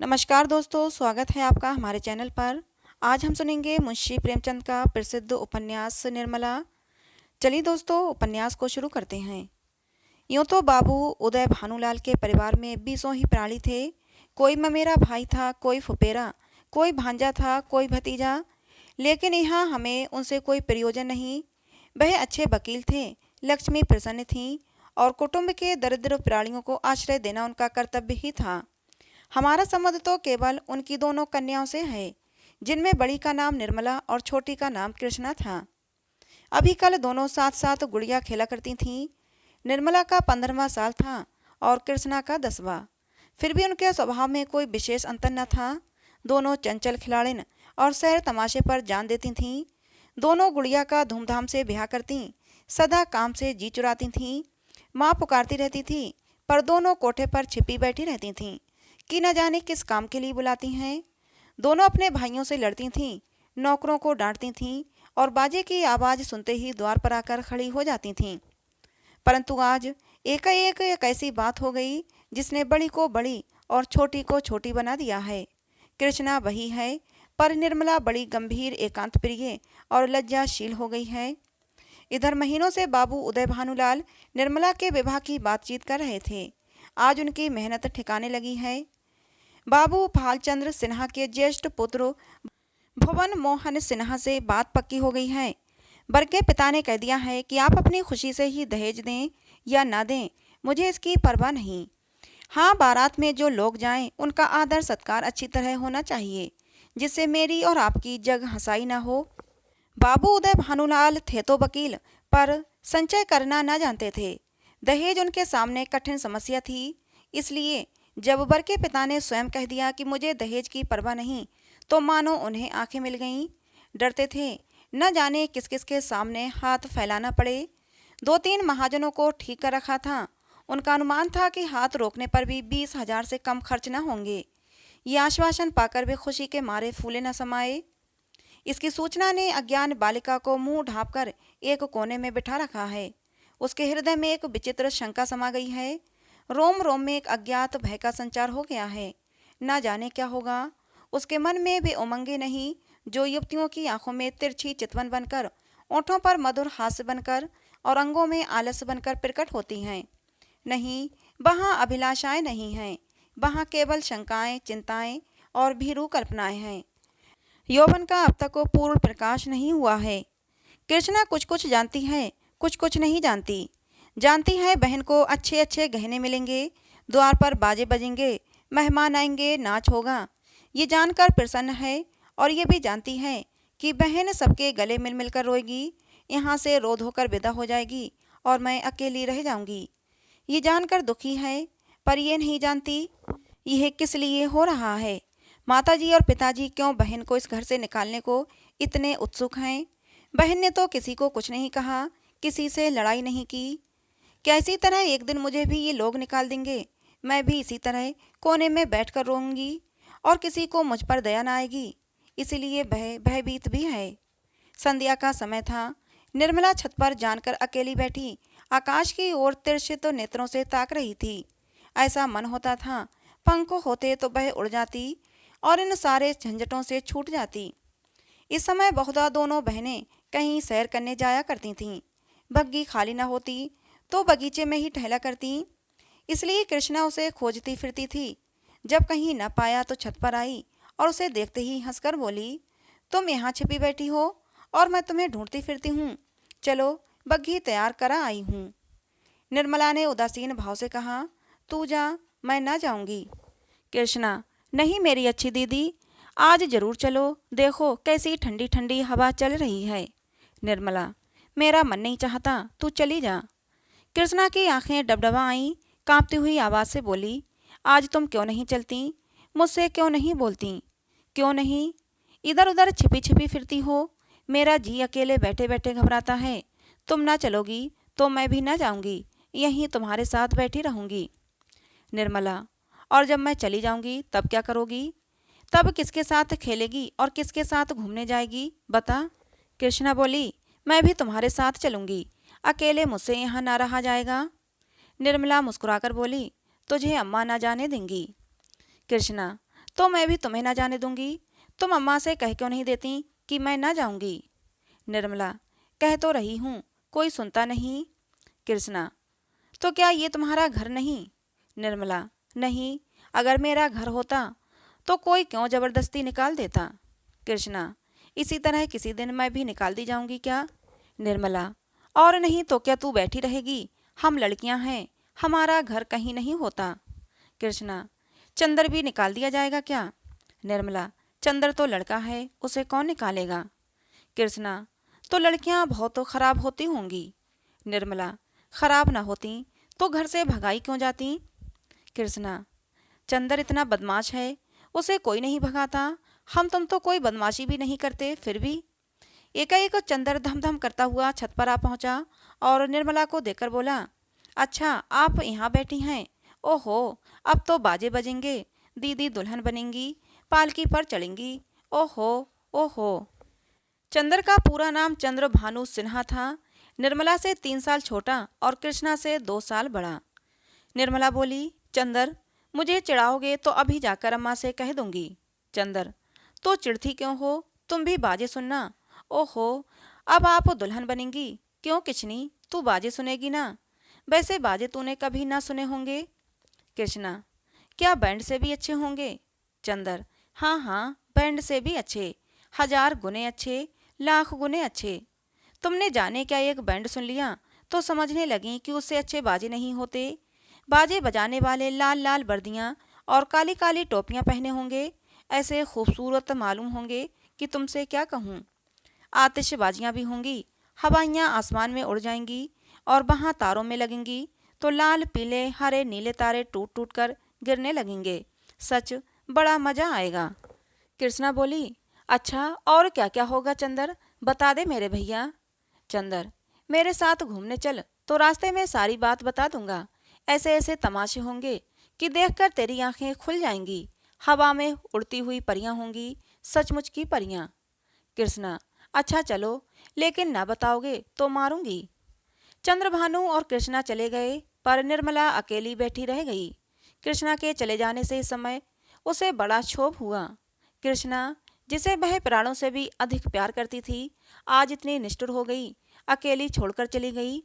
नमस्कार दोस्तों, स्वागत है आपका हमारे चैनल पर। आज हम सुनेंगे मुंशी प्रेमचंद का प्रसिद्ध उपन्यास निर्मला। चलिए दोस्तों, उपन्यास को शुरू करते हैं। यूं तो बाबू उदय भानुलाल के परिवार में 20 ही प्राणी थे। कोई ममेरा भाई था, कोई फुफेरा, कोई भांजा था, कोई भतीजा। लेकिन यहाँ हमें उनसे कोई प्रयोजन नहीं। वह अच्छे वकील थे, लक्ष्मी प्रसन्न थी और कुटुंब के दरिद्र प्राणियों को आश्रय देना उनका कर्तव्य ही था। हमारा संबंध तो केवल उनकी दोनों कन्याओं से है, जिनमें बड़ी का नाम निर्मला और छोटी का नाम कृष्णा था। अभी कल दोनों साथ साथ गुड़िया खेला करती थीं। निर्मला का 15वां साल था और कृष्णा का 10वां। फिर भी उनके स्वभाव में कोई विशेष अंतर न था। दोनों चंचल खिलाड़िन और सैर तमाशे पर जान देती थीं। दोनों गुड़िया का धूमधाम से ब्याह करती, सदा काम से जी चुराती थीं। माँ पुकारती रहती थी, पर दोनों कोठे पर छिपी बैठी रहती थीं कि न जाने किस काम के लिए बुलाती हैं। दोनों अपने भाइयों से लड़ती थीं, नौकरों को डांटती थीं और बाजे की आवाज़ सुनते ही द्वार पर आकर खड़ी हो जाती थीं। परंतु आज एकाएक एक ऐसी बात हो गई जिसने बड़ी को बड़ी और छोटी को छोटी बना दिया है। कृष्णा वही है, पर निर्मला बड़ी गंभीर, एकांत प्रिय और लज्जाशील हो गई है। इधर महीनों से बाबू उदय भानुलाल निर्मला के विवाह की बातचीत कर रहे थे। आज उनकी मेहनत ठिकाने लगी है। बाबू भालचंद्र सिन्हा के ज्येष्ठ पुत्र भुवन मोहन सिन्हा से बात पक्की हो गई है। वर के पिता ने कह दिया है कि आप अपनी खुशी से ही दहेज दें या ना दें, मुझे इसकी परवाह नहीं। हाँ, बारात में जो लोग जाएं उनका आदर सत्कार अच्छी तरह होना चाहिए, जिससे मेरी और आपकी जग हंसाई ना हो। बाबू उदय भानुलाल थे तो वकील, पर संचय करना न जानते थे। दहेज उनके सामने कठिन समस्या थी। इसलिए जब वर के पिता ने स्वयं कह दिया कि मुझे दहेज की परवाह नहीं, तो मानो उन्हें आंखें मिल गईं। डरते थे, न जाने किस किस के सामने हाथ फैलाना पड़े। 2-3 महाजनों को ठीक कर रखा था। उनका अनुमान था कि हाथ रोकने पर भी 20,000 से कम खर्च न होंगे। ये आश्वासन पाकर वे खुशी के मारे फूले न समाये। इसकी सूचना ने अज्ञान बालिका को मुंह ढांपकर एक कोने में बिठा रखा है। उसके हृदय में एक विचित्र शंका समा गई है। रोम रोम में एक अज्ञात भय का संचार हो गया है। न जाने क्या होगा। उसके मन में वे उमंगें नहीं जो युवतियों की आंखों में तिरछी चितवन बनकर, ओंठों पर मधुर हास्य बनकर और अंगों में आलस बनकर प्रकट होती हैं। नहीं, वहाँ अभिलाषाएं नहीं हैं। वहाँ केवल शंकाएं, चिंताएं और भीरू कल्पनाएं हैं। यौवन का अब तक पूर्ण प्रकाश नहीं हुआ है। कृष्णा कुछ कुछ जानती है, कुछ कुछ नहीं जानती। जानती है बहन को अच्छे अच्छे गहने मिलेंगे, द्वार पर बाजे बजेंगे, मेहमान आएंगे, नाच होगा। ये जानकर प्रसन्न है और ये भी जानती है कि बहन सबके गले मिल मिलकर रोएगी, यहाँ से रो धोकर विदा हो जाएगी और मैं अकेली रह जाऊंगी। ये जानकर दुखी है, पर ये नहीं जानती यह किस लिए हो रहा है। माताजी और पिताजी क्यों बहन को इस घर से निकालने को इतने उत्सुक हैं। बहन ने तो किसी को कुछ नहीं कहा, किसी से लड़ाई नहीं की। क्या इसी तरह एक दिन मुझे भी ये लोग निकाल देंगे? मैं भी इसी तरह कोने में बैठकर रोऊंगी और किसी को मुझ पर दया न आएगी। इसीलिए भयभीत भी है। संध्या का समय था। निर्मला छत पर जानकर अकेली बैठी आकाश की ओर तिरछित नेत्रों से ताक रही थी। ऐसा मन होता था पंख होते तो वह उड़ जाती और इन सारे झंझटों से छूट जाती। इस समय बहुधा दोनों बहनें कहीं सैर करने जाया करती थीं। बग्गी खाली न होती तो बगीचे में ही टहला करती। इसलिए कृष्णा उसे खोजती फिरती थी। जब कहीं न पाया तो छत पर आई और उसे देखते ही हंसकर बोली, तुम यहाँ छिपी बैठी हो और मैं तुम्हें ढूंढती फिरती हूँ। चलो, बग्घी तैयार करा आई हूँ। निर्मला ने उदासीन भाव से कहा, तू जा, मैं न जाऊंगी। कृष्णा, नहीं मेरी अच्छी दीदी, आज जरूर चलो। देखो कैसी ठंडी ठंडी हवा चल रही है। निर्मला, मेरा मन नहीं चाहता, तू चली जा। कृष्णा की आंखें डबडबा आईं। कांपती हुई आवाज़ से बोली, आज तुम क्यों नहीं चलती? मुझसे क्यों नहीं बोलती? क्यों नहीं इधर उधर छिपी छिपी फिरती हो? मेरा जी अकेले बैठे बैठे घबराता है। तुम ना चलोगी तो मैं भी ना जाऊंगी, यहीं तुम्हारे साथ बैठी रहूंगी। निर्मला, और जब मैं चली जाऊंगी तब क्या करोगी? तब किसके साथ खेलेगी और किसके साथ घूमने जाएगी, बता। कृष्णा बोली, मैं भी तुम्हारे साथ चलूंगी, अकेले मुझसे यहाँ ना रहा जाएगा। निर्मला मुस्कुराकर बोली, तुझे अम्मा ना जाने देंगी। कृष्णा, तो मैं भी तुम्हें ना जाने दूंगी। तुम अम्मा से कह क्यों नहीं देती कि मैं ना जाऊंगी? निर्मला, कह तो रही हूँ, कोई सुनता नहीं। कृष्णा, तो क्या ये तुम्हारा घर नहीं? निर्मला, नहीं, अगर मेरा घर होता तो कोई क्यों जबरदस्ती निकाल देता? कृष्णा, इसी तरह किसी दिन मैं भी निकाल दी जाऊंगी क्या? निर्मला, और नहीं तो क्या तू बैठी रहेगी? हम लड़कियां हैं, हमारा घर कहीं नहीं होता। कृष्णा, चंदर भी निकाल दिया जाएगा क्या? निर्मला, चंदर तो लड़का है, उसे कौन निकालेगा? कृष्णा, तो लड़कियां बहुत तो खराब होती होंगी। निर्मला, खराब ना होती तो घर से भगाई क्यों जाती? कृष्णा, चंदर इतना बदमाश है, उसे कोई नहीं भगाता। हम तुम तो कोई बदमाशी भी नहीं करते, फिर भी। एकाएक चंदर धम धम करता हुआ छत पर आ पहुंचा और निर्मला को देखकर बोला, अच्छा आप यहाँ बैठी हैं? ओहो, अब तो बाजे बजेंगे, दीदी दुल्हन बनेंगी, पालकी पर चढ़ेंगी। ओहो, ओहो। चंदर का पूरा नाम चंद्र भानु सिन्हा था। निर्मला से 3 साल छोटा और कृष्णा से 2 साल बड़ा। निर्मला बोली, चंदर, मुझे चिढ़ाओगे तो अभी जाकर अम्मा से कह दूंगी। चंदर, तो चिढ़ती क्यों हो, तुम भी बाजे सुनना। ओहो, अब आप दुल्हन बनेंगी। क्यों किचनी, तू बाजे सुनेगी ना? वैसे बाजे तूने कभी ना सुने होंगे। कृष्णा, क्या बैंड से भी अच्छे होंगे? चंदर, हाँ हाँ, बैंड से भी अच्छे, 1000 गुने अच्छे, लाख गुने अच्छे। तुमने जाने क्या एक बैंड सुन लिया तो समझने लगी कि उससे अच्छे बाजे नहीं होते। बाजे बजाने वाले लाल लाल वर्दियां और काली काली टोपियां पहने होंगे, ऐसे खूबसूरत मालूम होंगे कि तुमसे क्या कहूँ। आतिशबाजियां भी होंगी, हवाइयाँ आसमान में उड़ जाएंगी और वहाँ तारों में लगेंगी तो लाल पीले हरे नीले तारे टूट टूट कर गिरने लगेंगे। सच, बड़ा मजा आएगा। कृष्णा बोली, अच्छा और क्या क्या होगा चंदर, बता दे मेरे भैया। चंदर, मेरे साथ घूमने चल तो रास्ते में सारी बात बता दूंगा। ऐसे ऐसे तमाशे होंगे कि देखकर तेरी आंखें खुल जाएंगी। हवा में उड़ती हुई परियां होंगी, सचमुच की परियां। कृष्णा, अच्छा चलो, लेकिन ना बताओगे तो मारूंगी। चंद्रभानु और कृष्णा चले गए पर निर्मला अकेली बैठी रह गई। कृष्णा के चले जाने से इस समय उसे बड़ा क्षोभ हुआ। कृष्णा, जिसे वह प्राणों से भी अधिक प्यार करती थी, आज इतनी निष्ठुर हो गई, अकेली छोड़कर चली गई।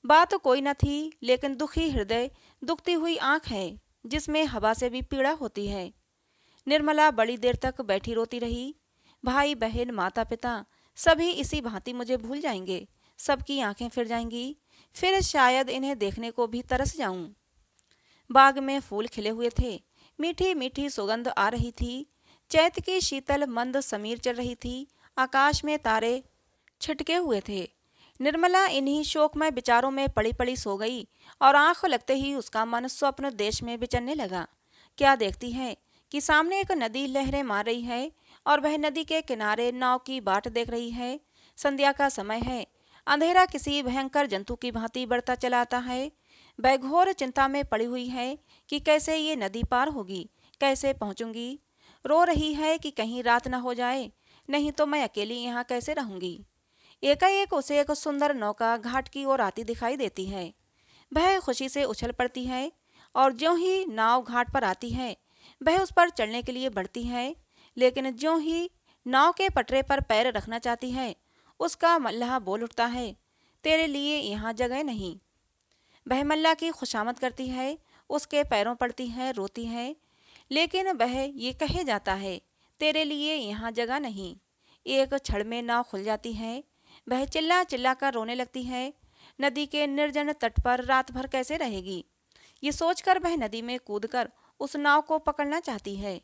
बात कोई न थी, लेकिन दुखी हृदय, दुखती हुई आंख है जिसमें हवा से भी पीड़ा होती है। निर्मला बड़ी देर तक बैठी रोती रही। भाई बहन माता पिता सभी इसी भांति मुझे भूल जाएंगे, सबकी आंखें फिर जाएंगी, फिर शायद इन्हें देखने को भी तरस जाऊं। बाग में फूल खिले हुए थे, मीठी मीठी सुगंध आ रही थी। चैत की शीतल मंद समीर चल रही थी, आकाश में तारे छिटके हुए थे। निर्मला इन्हीं शोकमय विचारों में पड़ी पड़ी सो गई और आंख लगते ही उसका मन स्वप्न देश में विचरने लगा। क्या देखती है कि सामने एक नदी लहरें मार रही है और वह नदी के किनारे नाव की बाट देख रही है। संध्या का समय है, अंधेरा किसी भयंकर जंतु की भांति बढ़ता चला आता है। वह घोर चिंता में पड़ी हुई है कि कैसे ये नदी पार होगी, कैसे पहुंचूंगी। रो रही है कि कहीं रात न हो जाए, नहीं तो मैं अकेली यहाँ कैसे रहूंगी। एकाएक उसे एक सुंदर नौका घाट की ओर आती दिखाई देती है। वह खुशी से उछल पड़ती है और ज्यों ही नाव घाट पर आती है, वह उस पर चढ़ने के लिए बढ़ती है, लेकिन ज्यों ही नाव के पटरे पर पैर रखना चाहती है, उसका मल्लाह बोल उठता है, तेरे लिए यहाँ जगह नहीं। वह मल्लाह की खुशामद करती है, उसके पैरों पड़ती है, रोती है, लेकिन वह ये कहे जाता है, तेरे लिए यहाँ जगह नहीं। एक क्षण में नाव खुल जाती है। वह चिल्ला चिल्ला कर रोने लगती है। नदी के निर्जन तट पर रात भर कैसे रहेगी, ये सोचकर वह नदी में कूदकर उस नाव को पकड़ना चाहती है।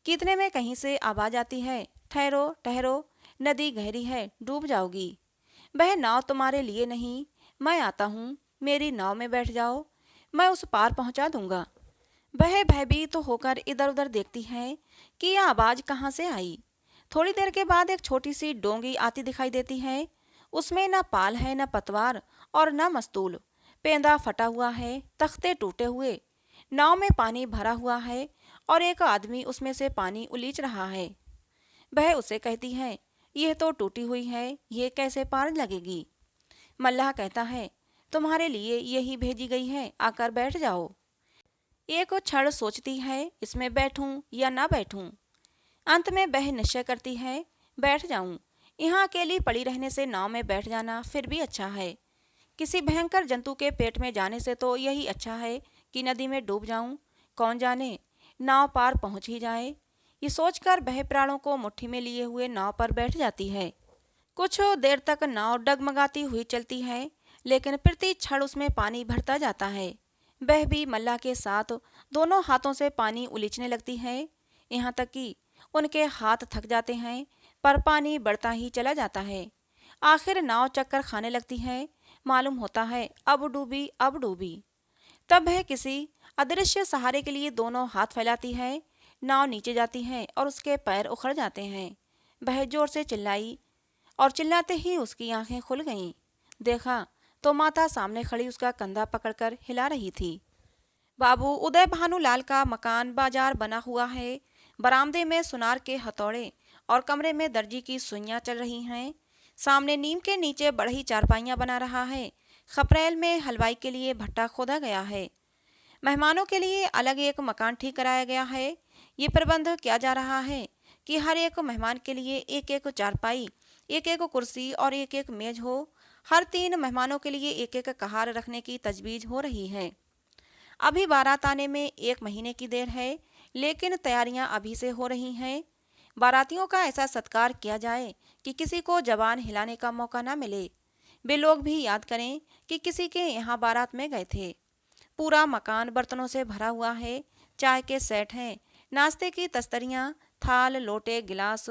कितने में कहीं से आवाज आती है, ठहरो ठहरो, नदी गहरी है, डूब जाओगी। वह नाव तुम्हारे लिए नहीं, मैं आता हूँ, मेरी नाव में बैठ जाओ, मैं उस पार पहुँचा दूंगा। वह भयभीत तो होकर इधर उधर देखती है कि यह आवाज कहाँ से आई। थोड़ी देर के बाद एक छोटी सी डोंगी आती दिखाई देती है। उसमें न पाल है, न पतवार और न मस्तूल। पेंदा फटा हुआ है, तख्ते टूटे हुए। नाव में पानी भरा हुआ है और एक आदमी उसमें से पानी उलीच रहा है। वह उसे कहती है, यह तो टूटी हुई है, ये कैसे पार लगेगी। मल्लाह कहता है, तुम्हारे लिए यही भेजी गई है, आकर बैठ जाओ। एक क्षण सोचती है इसमें बैठूं या ना बैठूं। अंत में वह निश्चय करती है बैठ जाऊं। यहाँ अकेली पड़ी रहने से नाव में बैठ जाना फिर भी अच्छा है। किसी भयंकर जंतु के पेट में जाने से तो यही अच्छा है कि नदी में डूब जाऊं। कौन जाने नाव पार पहुंच ही जाए। ये सोचकर वह प्राणों को मुट्ठी में लिए हुए नाव पर बैठ जाती है। कुछ देर तक नाव डगमगाती हुई चलती है, लेकिन प्रति क्षण उसमें पानी भरता जाता है। वह भी मल्लाह के साथ दोनों हाथों से पानी उलीचने लगती है, यहाँ तक कि उनके हाथ थक जाते हैं, पर पानी बढ़ता ही चला जाता है। आखिर नाव चक्कर खाने लगती है। मालूम होता है अब डूबी अब डूबी। तब वह किसी अदृश्य सहारे के लिए दोनों हाथ फैलाती है। नाव नीचे जाती है और उसके पैर उखड़ जाते हैं। वह जोर से चिल्लाई और चिल्लाते ही उसकी आंखें खुल गईं। देखा तो माता सामने खड़ी उसका कंधा पकड़कर हिला रही थी। बाबू उदय भानुलाल का मकान बाजार बना हुआ है। बरामदे में सुनार के हथौड़े और कमरे में दर्जी की सुइयां चल रही हैं। सामने नीम के नीचे बड़ी चारपाइयां बना रहा है। खपरेल में हलवाई के लिए भट्टा खोदा गया है। मेहमानों के लिए अलग एक मकान ठीक कराया गया है। ये प्रबंध किया जा रहा है कि हर एक मेहमान के लिए एक एक चारपाई, एक एक कुर्सी और एक एक मेज हो। हर 3 मेहमानों के लिए एक एक कहार रखने की तजवीज हो रही है। अभी बारात आने में 1 महीने की देर है, लेकिन तैयारियां अभी से हो रही हैं। बारातियों का ऐसा सत्कार किया जाए कि किसी को जबान हिलाने का मौका ना मिले। वे लोग भी याद करें कि किसी के यहाँ बारात में गए थे। पूरा मकान बर्तनों से भरा हुआ है। चाय के सेट हैं, नाश्ते की तस्तरियाँ, थाल, लोटे, गिलास।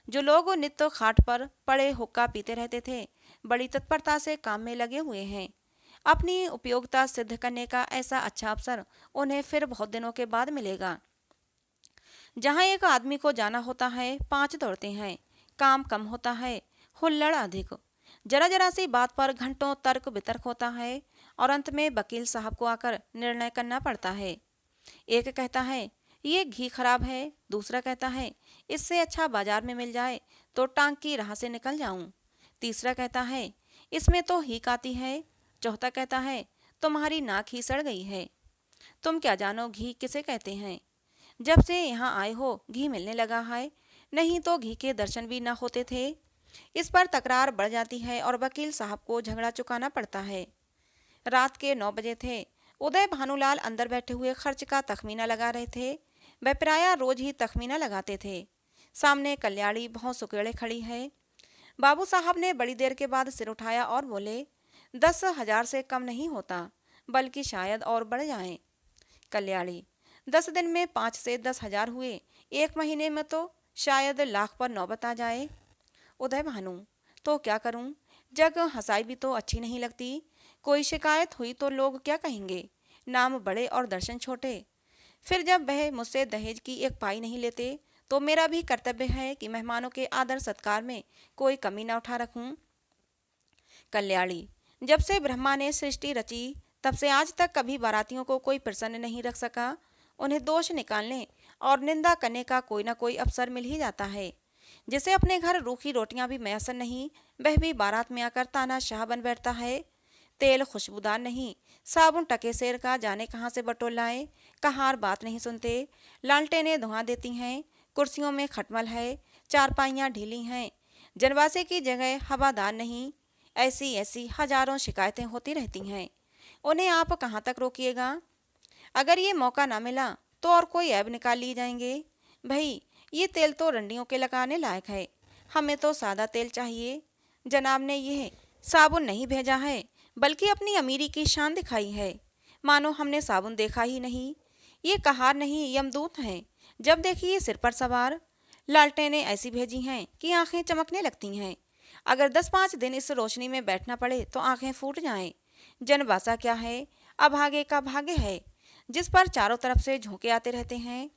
जो लोग नित्य खाट पर पड़े हुक्का पीते रहते थे, बड़ी तत्परता से काम में लगे हुए हैं। अपनी उपयोगिता सिद्ध करने का ऐसा अच्छा अवसर उन्हें फिर बहुत दिनों के बाद मिलेगा। जहाँ एक आदमी को जाना होता है 5 दौड़ते हैं। काम कम होता है, हुल्लड़ अधिक। जरा जरा सी बात पर घंटों तर्क वितर्क होता है और अंत में वकील साहब को आकर निर्णय करना पड़ता है। एक कहता है ये घी खराब है, दूसरा कहता है इससे अच्छा बाजार में मिल जाए तो टांग की राह से निकल जाऊं। तीसरा कहता है इसमें तो हीक आती है। चौथा कहता है तुम्हारी नाक ही सड़ गई है। तुम क्या जानो घी किसे कहते हैं। जब से यहाँ आए हो घी मिलने लगा है, नहीं तो घी के दर्शन भी ना होते थे। इस पर तकरार बढ़ जाती है और वकील साहब को झगड़ा चुकाना पड़ता है। रात के 9 बजे थे। उदय भानुलाल अंदर बैठे हुए खर्च का तखमीना लगा रहे थे। वह प्रायः रोज ही तखमीना लगाते थे। सामने कल्याणी बहुत सुकेड़े खड़ी है। बाबू साहब ने बड़ी देर के बाद सिर उठाया और बोले 10,000 से कम नहीं होता, बल्कि शायद और बढ़ जाए। कल्याणी 10 दिन में 5 से 10,000 हुए, 1 महीने में तो शायद लाख पर नौबत आ जाए। उदय भानु तो क्या करूं, जग हंसाई भी तो अच्छी नहीं लगती। कोई शिकायत हुई तो लोग क्या कहेंगे, नाम बड़े और दर्शन छोटे। फिर जब वह मुझसे दहेज की 1 पाई नहीं लेते तो मेरा भी कर्तव्य है कि मेहमानों के आदर सत्कार में कोई कमी न उठा रखूं। कल्याणी जब से ब्रह्मा ने सृष्टि रची तब से आज तक कभी बारातियों को कोई प्रसन्न नहीं रख सका। उन्हें दोष निकालने और निंदा करने का कोई ना कोई अवसर मिल ही जाता है। जिसे अपने घर रूखी रोटियां भी मैसर नहीं, वह भी बारात में आकर तानाशाह बन बैठता है। तेल खुशबूदार नहीं, साबुन टके सेर का जाने कहाँ से बटोर लाए। कहार बात नहीं सुनते, लालटेनें धुआं देती हैं। कुर्सियों में खटमल है, चारपाइयाँ ढीली हैं, जनवासे की जगह हवादार नहीं। ऐसी ऐसी हजारों शिकायतें होती रहती हैं। उन्हें आप कहाँ तक रोकिएगा। अगर ये मौका ना मिला तो और कोई ऐब निकाल लिए जाएंगे। भाई ये तेल तो रंडियों के लगाने लायक है, हमें तो सादा तेल चाहिए। जनाब ने यह साबुन नहीं भेजा है, बल्कि अपनी अमीरी की शान दिखाई है। मानो हमने साबुन देखा ही नहीं। ये कहार नहीं यमदूत हैं, जब देखिए सिर पर सवार। लालटेनें ऐसी भेजी हैं कि आंखें चमकने लगती हैं। अगर 10-5 दिन इस रोशनी में बैठना पड़े तो आंखें फूट जाएं। जनवासा क्या है, अभागे का भाग्य है, जिस पर चारों तरफ से झोंके आते रहते हैं।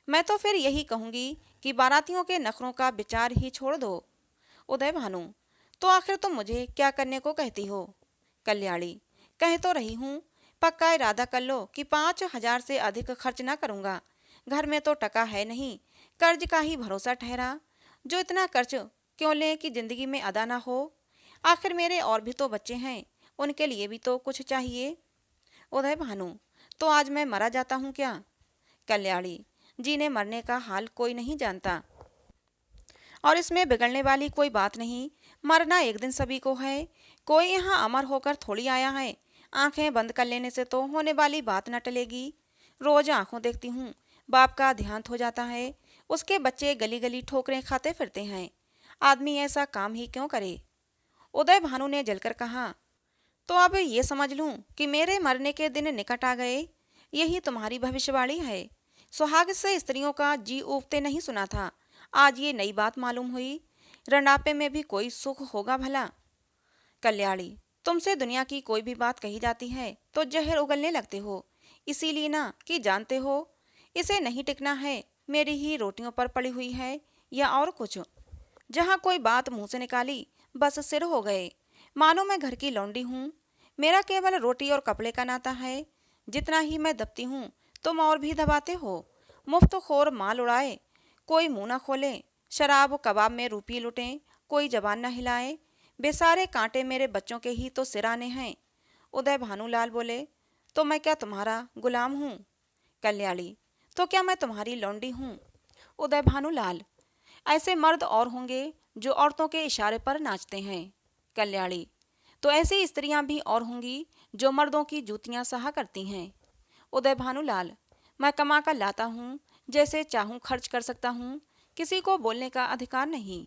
मैं तो फिर यही कहूंगी कि बारातियों के नखरों का विचार ही छोड़ दो। उदय भानु तो आखिर तुम मुझे क्या करने को कहती हो। कल्याणी कह तो रही हूँ, पक्का इरादा कर लो कि 5,000 से अधिक खर्च ना करूँगा। घर में तो टका है नहीं, कर्ज का ही भरोसा ठहरा। जो इतना कर्ज क्यों लें कि जिंदगी में अदा ना हो। आखिर मेरे और भी तो बच्चे हैं, उनके लिए भी तो कुछ चाहिए। उदय भानु तो आज मैं मरा जाता हूँ क्या? कल्याणी, जीने मरने का हाल कोई नहीं जानता, और इसमें बिगड़ने वाली कोई बात नहीं। मरना एक दिन सभी को है, कोई यहाँ अमर होकर थोड़ी आया है। आंखें बंद कर लेने से तो होने वाली बात न टलेगी। रोज आंखों देखती हूँ, बाप का देहांत हो जाता है, उसके बच्चे गली गली ठोकरें खाते फिरते हैं। आदमी ऐसा काम ही क्यों करे? उदय भानु ने जलकर कहा। तो अब ये समझ लूं कि मेरे मरने के दिन निकट आ गए? यही तुम्हारी भविष्यवाणी है? सुहाग से स्त्रियों का जी ऊबते नहीं सुना था, आज ये नई बात मालूम हुई। रंडापे में भी कोई सुख होगा भला? कल्याणी, तुमसे दुनिया की कोई भी बात कही जाती है तो जहर उगलने लगते हो, इसीलिए ना कि जानते हो इसे नहीं टिकना है। मेरी ही रोटियों पर पड़ी हुई है या और कुछ? जहाँ कोई बात मुंह से निकाली बस सिर हो गए, मानो मैं घर की लौंडी हूँ। मेरा केवल रोटी और कपड़े का नाता है। जितना ही मैं दबती हूँ तुम और भी दबाते हो। मुफ्त खोर माल उड़ाए, कोई मुंह न खोले। शराब कबाब में रूपी लुटें, कोई जबान न हिलाए। बेसारे कांटे मेरे बच्चों के ही तो सिराने हैं। उदय भानुलाल बोले। तो मैं क्या तुम्हारा गुलाम हूँ? कल्याणी, तो क्या मैं तुम्हारी लौंडी हूँ? उदय भानुलाल, ऐसे मर्द और होंगे जो औरतों के इशारे पर नाचते हैं। कल्याणी, तो ऐसी स्त्रियां भी और होंगी जो मर्दों की जूतियां सहा करती हैं। उदय भानुलाल, मैं कमा कर लाता हूँ, जैसे चाहूँ खर्च कर सकता हूँ, किसी को बोलने का अधिकार नहीं।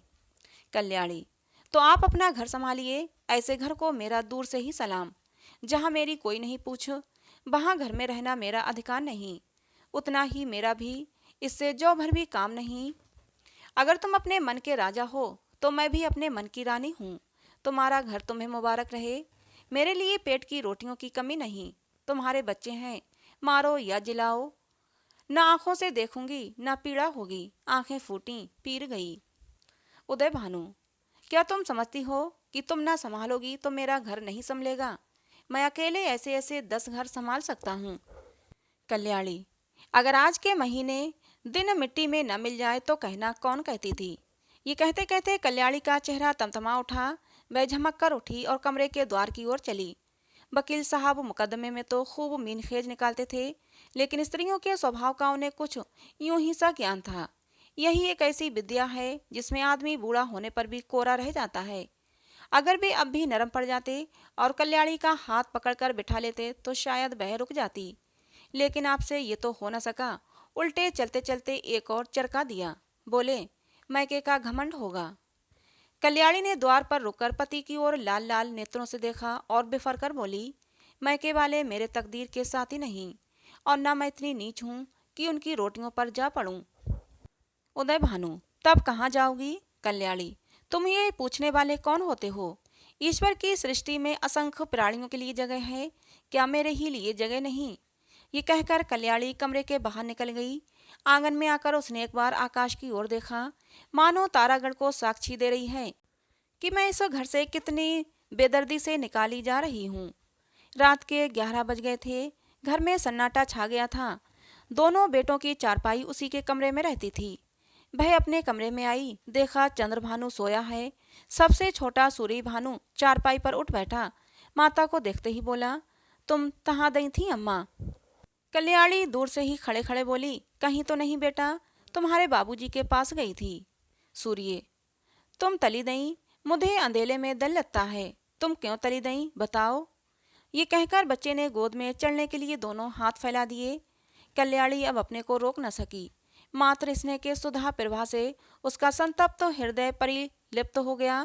कल्याणी, तो आप अपना घर संभालिए, ऐसे घर को मेरा दूर से ही सलाम। जहाँ मेरी कोई नहीं पूछ, वहाँ घर में रहना मेरा अधिकार नहीं। उतना ही मेरा भी, इससे जो भर भी काम नहीं। अगर तुम अपने मन के राजा हो तो मैं भी अपने मन की रानी हूँ। तुम्हारा घर तुम्हें मुबारक रहे। मेरे लिए पेट की रोटियों की कमी नहीं। तुम्हारे बच्चे हैं, मारो या जिलाओ। न आंखों से देखूंगी न पीड़ा होगी। आंखें फूटी, पीर गई। उदय भानु, क्या तुम समझती हो कि तुम ना संभालोगी तो मेरा घर नहीं संभलेगा? मैं अकेले ऐसे ऐसे 10 घर संभाल सकता हूँ। कल्याणी, अगर आज के महीने दिन मिट्टी में न मिल जाए तो कहना कौन कहती थी? ये कहते कहते कल्याणी का चेहरा तमतमा उठा। वह झमक कर उठी और कमरे के द्वार की ओर चली। वकील साहब मुकदमे में तो खूब मीनखेज निकालते थे, लेकिन स्त्रियों के स्वभाव का उन्हें कुछ यूं ही सा ज्ञान था। यही एक ऐसी विद्या है जिसमें आदमी बूढ़ा होने पर भी कोरा रह जाता है। अगर वे अब भी नरम पड़ जाते और कल्याणी का हाथ पकड़कर बिठा लेते तो शायद वह रुक जाती, लेकिन आपसे ये तो हो न सका। उल्टे चलते चलते एक और चरका दिया। बोले, मैके का घमंड होगा। कल्याणी ने द्वार पर रुककर पति की ओर लाल लाल नेत्रों से देखा और बिफर कर बोली, मैके वाले मेरे तकदीर के साथी नहीं, और न मैं इतनी नीच हूँ कि उनकी रोटियों पर जा पड़ूं। उदय भानु, तब कहाँ जाओगी? कल्याणी, तुम ये पूछने वाले कौन होते हो? ईश्वर की सृष्टि में असंख्य प्राणियों के लिए जगह है, क्या मेरे ही लिए जगह नहीं? ये कहकर कल्याणी कमरे के बाहर निकल गई। आंगन में आकर उसने एक बार आकाश की ओर देखा, मानो तारागण को साक्षी दे रही है कि मैं इस घर से कितनी बेदर्दी से निकाली जा रही हूँ। रात के 11 बज गए थे। घर में सन्नाटा छा गया था। दोनों बेटों की चारपाई उसी के कमरे में रहती थी। वह अपने कमरे में आई, देखा चंद्रभानु सोया है। सबसे छोटा सूरी भानु चारपाई पर उठ बैठा। माता को देखते ही बोला, तुम तहाँ गई थी अम्मा? कल्याणी दूर से ही खड़े खड़े बोली, कहीं तो नहीं बेटा, तुम्हारे बाबूजी के पास गई थी। सूर्य, तुम तली दई, मुझे अंधेले में दल लगता है। तुम क्यों तली दई, बताओ। ये कहकर बच्चे ने गोद में चढ़ने के लिए दोनों हाथ फैला दिए। कल्याणी अब अपने को रोक न सकी। मात्र स्नेह के सुधा प्रभा से उसका संतप्त हृदय परिलिप्त हो गया।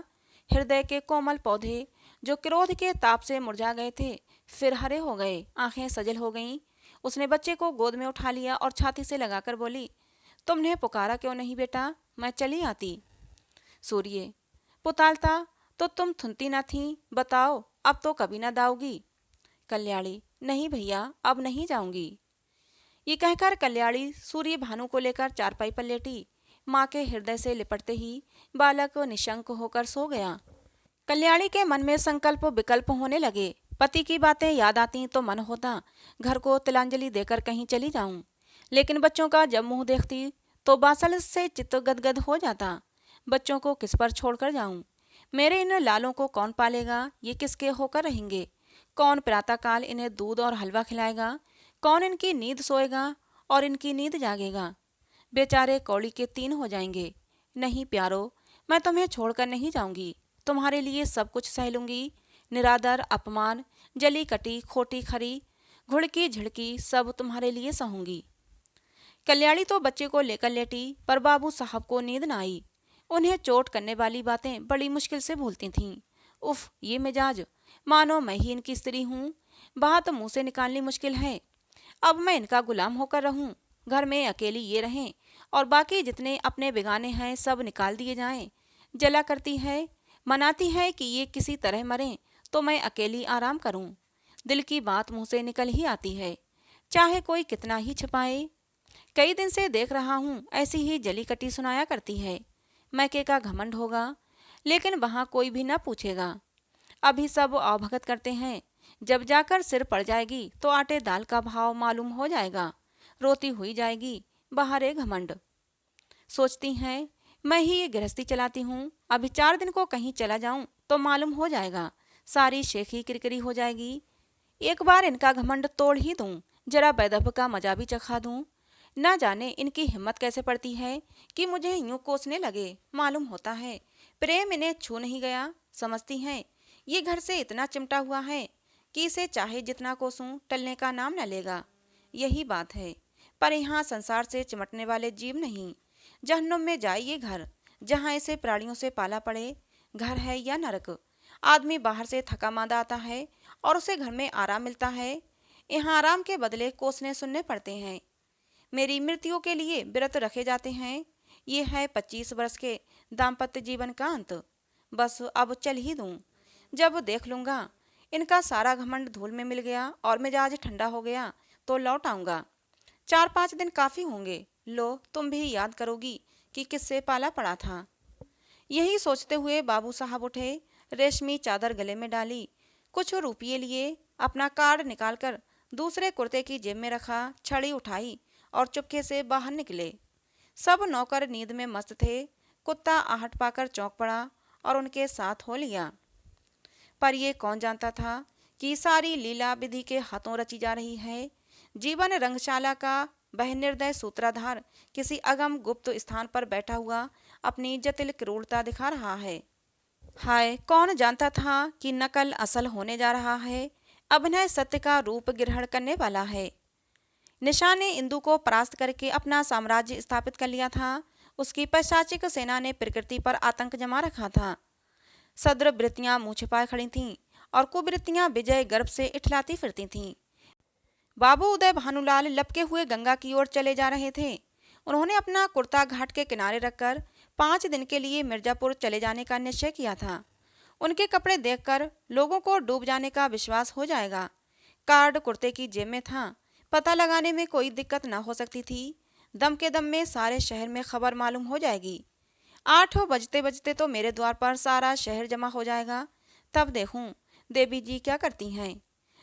हृदय के कोमल पौधे जो क्रोध के ताप से मुरझा गए थे फिर हरे हो गए। आंखें सजल हो गईं। उसने बच्चे को गोद में उठा लिया और छाती से लगाकर बोली, तुमने पुकारा क्यों नहीं बेटा, मैं चली आती। सूर्य, पुतालता तो तुम थुनती न थी, बताओ अब तो कभी न दाओगी। कल्याणी, नहीं भैया, अब नहीं जाऊंगी। ये कहकर कल्याणी सूर्य भानु को लेकर चारपाई पर लेटी। माँ के हृदय से लिपटते ही बालक निशंक होकर सो गया। कल्याणी के मन में संकल्प विकल्प होने लगे। पति की बातें याद आती तो मन होता घर को तिलांजलि देकर कहीं चली जाऊं, लेकिन बच्चों का जब मुंह देखती तो बासल से चित्त गदगद हो जाता। बच्चों को किस पर छोड़कर जाऊं? मेरे इन लालों को कौन पालेगा? ये किसके होकर रहेंगे? कौन प्रातःकाल इन्हें दूध और हलवा खिलाएगा? कौन इनकी नींद सोएगा और इनकी नींद जागेगा? बेचारे कौड़ी के 3 हो जाएंगे। नहीं प्यारो, मैं तुम्हें छोड़कर नहीं जाऊंगी। तुम्हारे लिए सब कुछ सह लूंगी। निरादर, अपमान, जली कटी, खोटी खरी, घुड़की झिड़की सब तुम्हारे लिए सहूंगी। कल्याणी तो बच्चे को लेकर लेटी, पर बाबू साहब को नींद न आई। उन्हें चोट करने वाली बातें बड़ी मुश्किल से भूलती थीं। उफ, ये मिजाज, मानो मैं ही इनकी स्त्री हूँ। बात मुंह से निकालनी मुश्किल है। अब मैं इनका गुलाम होकर रहूं, घर में अकेली ये रहें और बाकी जितने अपने बेगाने हैं सब निकाल दिए जाएं। जला करती है, मनाती है कि ये किसी तरह मरें तो मैं अकेली आराम करूं। दिल की बात मुंह से निकल ही आती है, चाहे कोई कितना ही छिपाए। कई दिन से देख रहा हूं ऐसी ही जली कटी सुनाया करती है। मैके का घमंड होगा, लेकिन वहां कोई भी न पूछेगा। अभी सब अवभगत करते हैं, जब जाकर सिर पड़ जाएगी तो आटे दाल का भाव मालूम हो जाएगा। रोती हुई जाएगी, बाहर है घमंड। सोचती हैं, मैं ही ये गृहस्थी चलाती हूँ, अभी 4 दिन को कहीं चला जाऊं तो मालूम हो जाएगा, सारी शेखी किरकिरी हो जाएगी। एक बार इनका घमंड तोड़ ही दूं, जरा बेदब का मजा भी चखा दूं। न जाने इनकी हिम्मत कैसे पड़ती है कि मुझे यूं कोसने लगे। मालूम होता है प्रेम इन्हें छू नहीं गया। समझती हैं ये घर से इतना चिमटा हुआ है कि इसे चाहे जितना कोसूं टलने का नाम न लेगा। यही बात है, पर यहाँ संसार से चिमटने वाले जीव नहीं। जहन्नुम में जाए ये घर, जहाँ इसे प्राणियों से पाला पड़े। घर है या नरक? आदमी बाहर से थका मांदा आता है और उसे घर में आराम मिलता है। यहाँ आराम के बदले कोसने सुनने पड़ते हैं। मेरी मृत्यु के लिए व्रत रखे जाते हैं। ये है 25 वर्ष के दाम्पत्य जीवन का अंत। बस अब चल ही दूं। जब देख लूंगा इनका सारा घमंड धूल में मिल गया और मिजाज ठंडा हो गया तो लौट आऊंगा। 4-5 दिन काफी होंगे। लो, तुम भी याद करोगी कि किससे पाला पड़ा था। यही सोचते हुए बाबू साहब उठे, रेशमी चादर गले में डाली, कुछ रुपये लिए, अपना कार्ड निकालकर दूसरे कुर्ते की जेब में रखा, छड़ी उठाई और चुपके से बाहर निकले। सब नौकर नींद में मस्त थे। कुत्ता आहट पाकर चौंक पड़ा और उनके साथ हो लिया। पर ये कौन जानता था कि सारी लीला विधि के हाथों रची जा रही है। जीवन रंगशाला का वह निर्दय सूत्रधार किसी अगम गुप्त स्थान पर बैठा हुआ अपनी जटिल क्रूरता दिखा रहा है। हाय, कौन जानता था कि नकल असल होने जा रहा है, अभिनय सत्य का रूप ग्रहण करने वाला है। निशा ने इंदु को परास्त करके अपना साम्राज्य स्थापित कर लिया था। उसकी पैशाचिक सेना ने प्रकृति पर आतंक जमा रखा था। सद्र वृत्तियां मुँह छिपाए खड़ी थीं और कुवृत्तियां विजय गर्भ से इठलाती फिरती थीं। बाबू उदय भानुलाल लपके हुए गंगा की ओर चले जा रहे थे। उन्होंने अपना कुर्ता घाट के किनारे रखकर 5 दिन के लिए मिर्जापुर चले जाने का निश्चय किया था। उनके कपड़े देखकर लोगों को डूब जाने का विश्वास हो जाएगा। कार्ड कुर्ते की जेब में था, पता लगाने में कोई दिक्कत न हो सकती थी। दम के दम में सारे शहर में खबर मालूम हो जाएगी। 8 बजते बजते तो मेरे द्वार पर सारा शहर जमा हो जाएगा। तब देखूं देवी जी क्या करती हैं।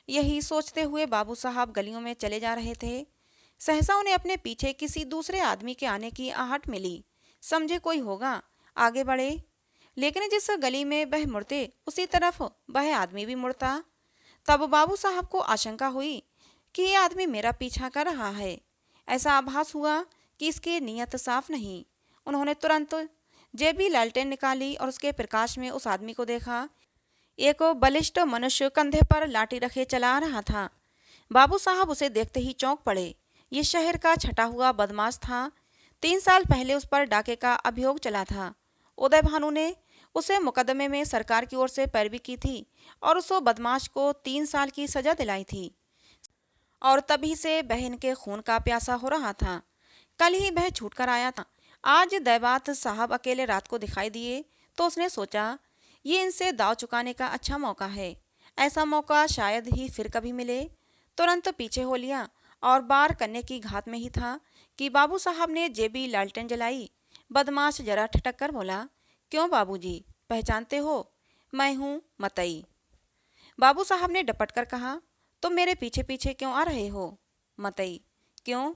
यही सोचते हुए बाबू साहब गलियों में चले जा रहे थे। सहसा उन्हें अपने पीछे किसी दूसरे आदमी के आने की आहट मिली। समझे कोई होगा, आगे बढ़े। लेकिन जिस गली में वह मुड़ते उसी तरफ वह आदमी भी मुड़ता। तब बाबू साहब को आशंका हुई कि ये आदमी मेरा पीछा कर रहा है। ऐसा आभास हुआ कि इसकी नीयत साफ नहीं। उन्होंने तुरंत जेबी लालटेन निकाली और उसके प्रकाश में उस आदमी को देखा। एक बलिष्ठ मनुष्य कंधे पर लाठी रखे चला आ रहा था। बाबू साहब उसे देखते ही चौंक पड़े। ये शहर का छटा हुआ बदमाश था। 3 साल पहले उस पर डाके का अभियोग चला था। उदय भानु ने उसे मुकदमे में सरकार की ओर से पैरवी की थी और उस बदमाश को 3 साल की सजा दिलाई थी। और तभी से बहन के खून का प्यासा हो रहा था। कल ही वह छूट कर आया था। आज दैवात साहब अकेले रात को दिखाई दिए तो उसने सोचा ये इनसे दाव चुकाने का अच्छा मौका है। ऐसा मौका शायद ही फिर कभी मिले। तुरंत पीछे हो लिया और बार करने की घात में ही था कि बाबू साहब ने जेबी लालटेन जलाई। बदमाश जरा ठटक कर बोला, क्यों बाबूजी, पहचानते हो? मैं हूँ मतई। बाबू साहब ने डपट कर कहा, तुम मेरे पीछे पीछे क्यों आ रहे हो? मतई, क्यों,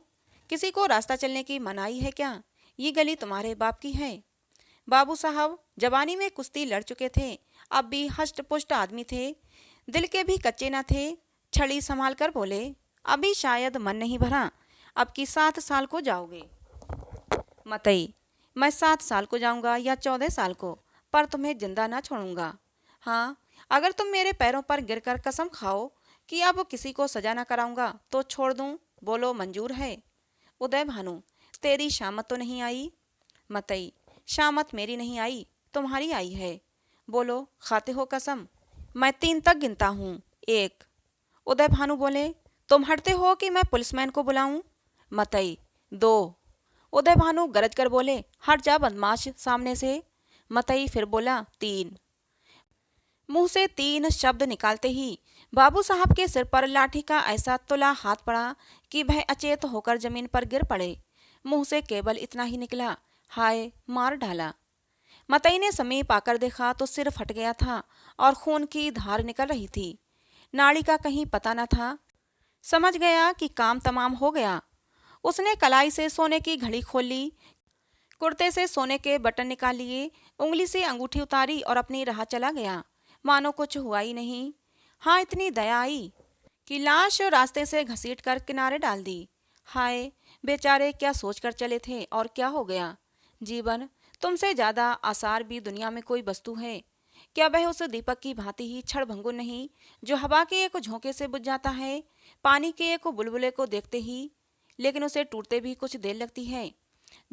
किसी को रास्ता चलने की मनाही है क्या? ये गली तुम्हारे बाप की है। बाबू साहब जवानी में कुश्ती लड़ चुके थे, अब भी हष्ट पुष्ट आदमी थे, दिल के भी कच्चे न थे। छड़ी संभाल कर बोले, अभी शायद मन नहीं भरा, अब की 7 साल को जाओगे। मतई, मैं 7 साल को जाऊंगा या 14 साल को, पर तुम्हें जिंदा ना छोड़ूंगा। हाँ, अगर तुम मेरे पैरों पर गिरकर कसम खाओ कि अब किसी को सजा ना कराऊंगा तो छोड़ दूं, बोलो मंजूर है। उदय भानु, तेरी शामत तो नहीं आई। मतई, शामत मेरी नहीं आई, तुम्हारी आई है। बोलो, खाते हो कसम? मैं 3 तक गिनता हूँ। 1। उदय भानु बोले, तुम हटते हो कि मैं पुलिसमैन को बुलाऊं? मतई, 2। उदय भानु गरज कर बोले, हट जा बदमाश सामने से। मतई फिर बोला, 3। मुंह से 3 शब्द निकालते ही बाबू साहब के सिर पर लाठी का ऐसा तुला हाथ पड़ा कि वह अचेत होकर जमीन पर गिर पड़े। मुंह से केवल इतना ही निकला, हाय, मार डाला। मतई ने समीप आकर देखा तो सिर फट गया था और खून की धार निकल रही थी। नाड़ी का कहीं पता न था। समझ गया कि काम तमाम हो गया। उसने कलाई से सोने की घड़ी खोल ली, कुर्ते से सोने के बटन निकाल लिए, उंगली से अंगूठी उतारी और अपनी राह चला गया, मानो कुछ हुआ ही नहीं। हाँ, इतनी दया आई कि लाश रास्ते से घसीट कर किनारे डाल दी। हाय, बेचारे क्या सोचकर चले थे और क्या हो गया। जीवन, तुमसे ज्यादा आसार भी दुनिया में कोई वस्तु है क्या? वह उस दीपक की भांति ही क्षण भंगुर नहीं, जो हवा के एक झोंके से बुझ जाता है, पानी के एक बुलबुले को देखते ही, लेकिन उसे टूटते भी कुछ देर लगती है।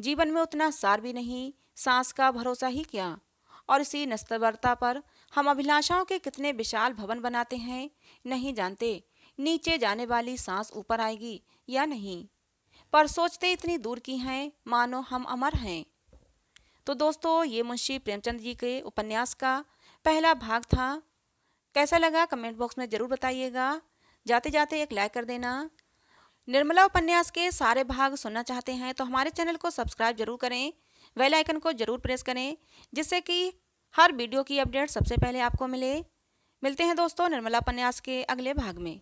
जीवन में उतना सार भी नहीं, सांस का भरोसा ही क्या। और इसी निस्तरता पर हम अभिलाषाओं के कितने विशाल भवन बनाते हैं, नहीं जानते नीचे जाने वाली सांस ऊपर आएगी या नहीं, पर सोचते इतनी दूर की हैं मानो हम अमर हैं। तो दोस्तों, ये मुंशी प्रेमचंद जी के उपन्यास का पहला भाग था। कैसा लगा कमेंट बॉक्स में ज़रूर बताइएगा। जाते जाते एक लाइक कर देना। निर्मला उपन्यास के सारे भाग सुनना चाहते हैं तो हमारे चैनल को सब्सक्राइब जरूर करें, बेल आइकन को जरूर प्रेस करें, जिससे कि हर वीडियो की अपडेट सबसे पहले आपको मिले। मिलते हैं दोस्तों निर्मला उपन्यास के अगले भाग में।